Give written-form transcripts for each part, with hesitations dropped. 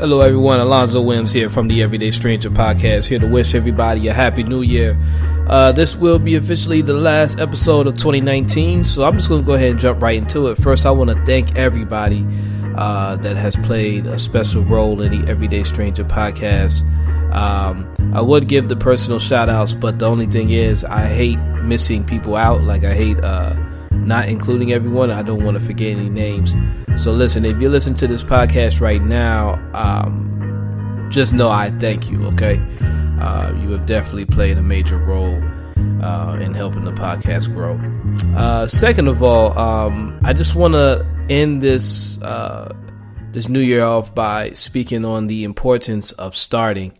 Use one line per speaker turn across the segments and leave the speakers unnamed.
Hello everyone, Alonzo Williams here from the Everyday Stranger Podcast, here to wish everybody a happy new year. This will be officially the last episode of 2019, so I'm just going to go ahead and jump right into it. First, I want to thank everybody that has played a special role in the Everyday Stranger Podcast. I would give the personal shout outs, but the only thing is I hate missing people out. Like I hate not including everyone. I don't want to forget any names. So listen, if you're listening to this podcast right now, just know I thank you, okay? You have definitely played a major role in helping the podcast grow. Second of all, I just want to end this new year off by speaking on the importance of starting.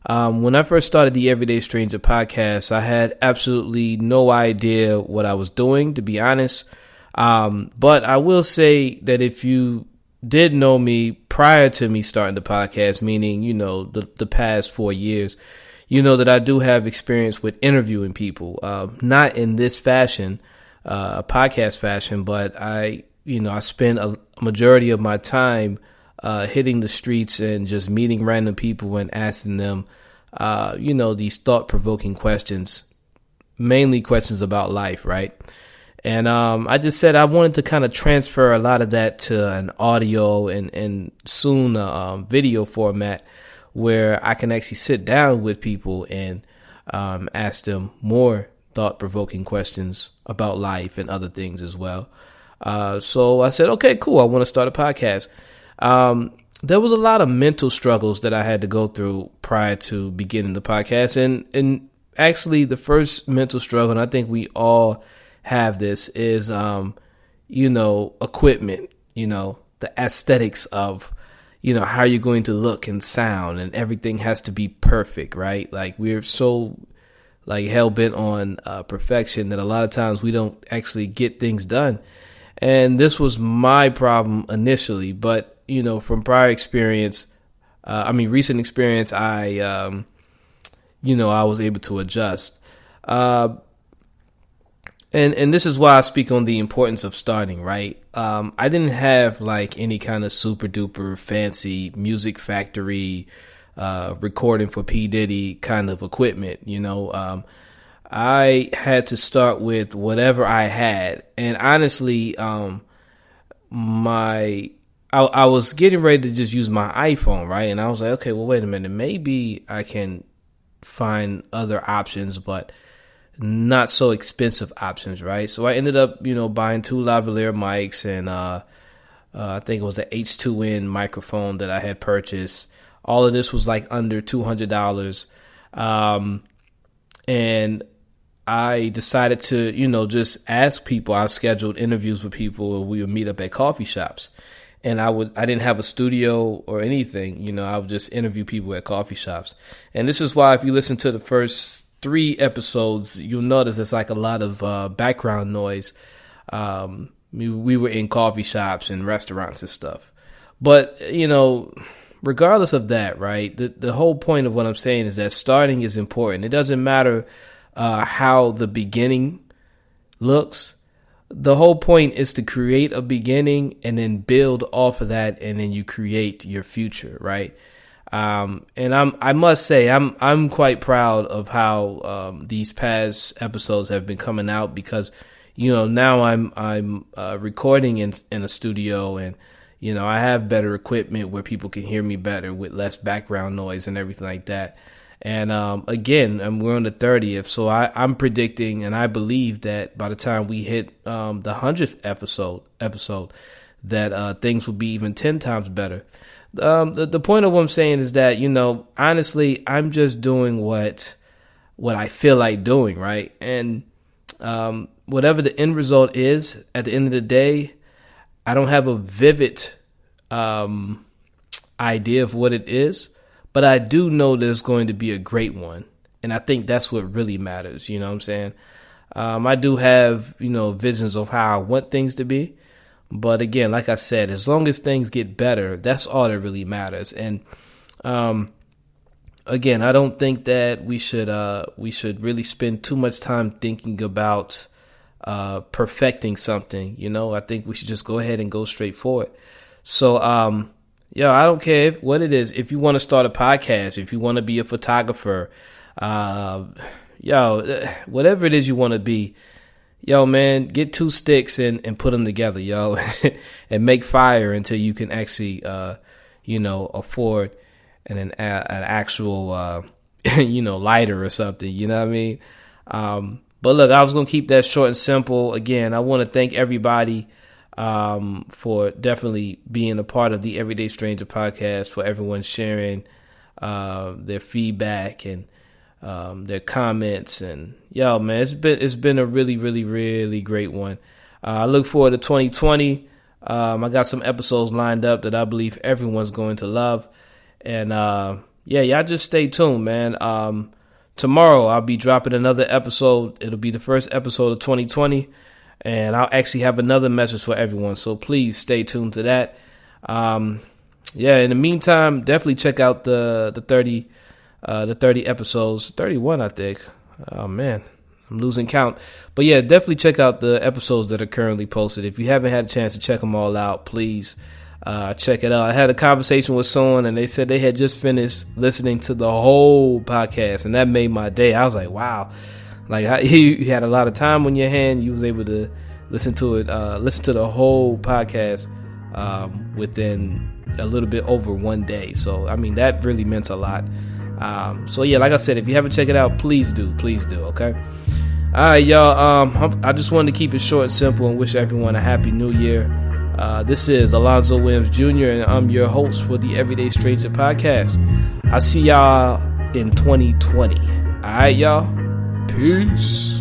When I first started the Everyday Stranger Podcast, I had absolutely no idea what I was doing, to be honest. But I will say that if you did know me prior to me starting the podcast, meaning, you know, the past 4 years, you know that I do have experience with interviewing people, not in this fashion, podcast fashion, but I spend a majority of my time hitting the streets and just meeting random people and asking them, these thought-provoking questions, mainly questions about life, right? And I just said I wanted to kind of transfer a lot of that to an audio and soon a video format where I can actually sit down with people and ask them more thought-provoking questions about life and other things as well. So I said, okay, cool. I want to start a podcast. There was a lot of mental struggles that I had to go through prior to beginning the podcast. And actually the first mental struggle, and I think we all have this, is, equipment, the aesthetics of, how you're going to look and sound, and everything has to be perfect, right? Like we're so hell bent on perfection that a lot of times we don't actually get things done. And this was my problem initially, but from prior experience, recent experience, I was able to adjust. And this is why I speak on the importance of starting, right? I didn't have like any kind of super duper fancy Music Factory, recording for P. Diddy kind of equipment, I had to start with whatever I had. And honestly, I was getting ready to just use my iPhone, right? And I was like, okay, well, wait a minute. Maybe I can find other options, but not so expensive options, right? So I ended up, buying two lavalier mics and I think it was an H2N microphone that I had purchased. All of this was like under $200. And I decided to, just ask people. I scheduled interviews with people and we would meet up at coffee shops. And I didn't have a studio or anything, I would just interview people at coffee shops. And this is why if you listen to the first 3 episodes, you'll notice there's like a lot of background noise. We were in coffee shops and restaurants and stuff. But, regardless of that, right, the whole point of what I'm saying is that starting is important. It doesn't matter how the beginning looks. The whole point is to create a beginning and then build off of that, and then you create your future, right? And I must say I'm quite proud of how these past episodes have been coming out, because now I'm recording in a studio, and I have better equipment where people can hear me better with less background noise and everything like that. And again, we're on the 30th, so I'm predicting, and I believe that by the time we hit the 100th episode, that things will be even 10 times better. The point of what I'm saying is that, honestly, I'm just doing what I feel like doing, right? And whatever the end result is, at the end of the day, I don't have a vivid idea of what it is, but I do know there's going to be a great one. And I think that's what really matters, you know what I'm saying? I do have, visions of how I want things to be. But again, like I said, as long as things get better, that's all that really matters. And again, I don't think that we should really spend too much time thinking about perfecting something. I think we should just go ahead and go straight for it. So Yo, I don't care what it is. If you want to start a podcast, if you want to be a photographer, whatever it is you want to be, yo, man, get 2 sticks and put them together, yo, and make fire until you can actually, afford an actual, lighter or something. You know what I mean? But look, I was going to keep that short and simple. Again, I want to thank everybody for definitely being a part of the Everyday Stranger podcast, for everyone sharing their feedback and their comments. And yo, man, it's been a really, really, really great one. I look forward to 2020. I got some episodes lined up that I believe everyone's going to love. And y'all just stay tuned, man. Tomorrow I'll be dropping another episode. It'll be the first episode of 2020, and I'll actually have another message for everyone. So please stay tuned to that. In the meantime, definitely check out the 30 episodes, 31, I think. Oh man, I'm losing count. But yeah, definitely check out the episodes that are currently posted. If you haven't had a chance to check them all out, please check it out. I had a conversation with someone and they said they had just finished listening to the whole podcast, and that made my day. I was like, wow, like you had a lot of time on your hand. You was able to listen to it, listen to the whole podcast within a little bit over one day. So I mean, that really meant a lot. Like I said, if you haven't checked it out, please do, okay? All right, y'all. I just wanted to keep it short and simple and wish everyone a happy new year. This is Alonzo Williams Jr., and I'm your host for the Everyday Stranger podcast. I'll see y'all in 2020. All right, y'all. Peace.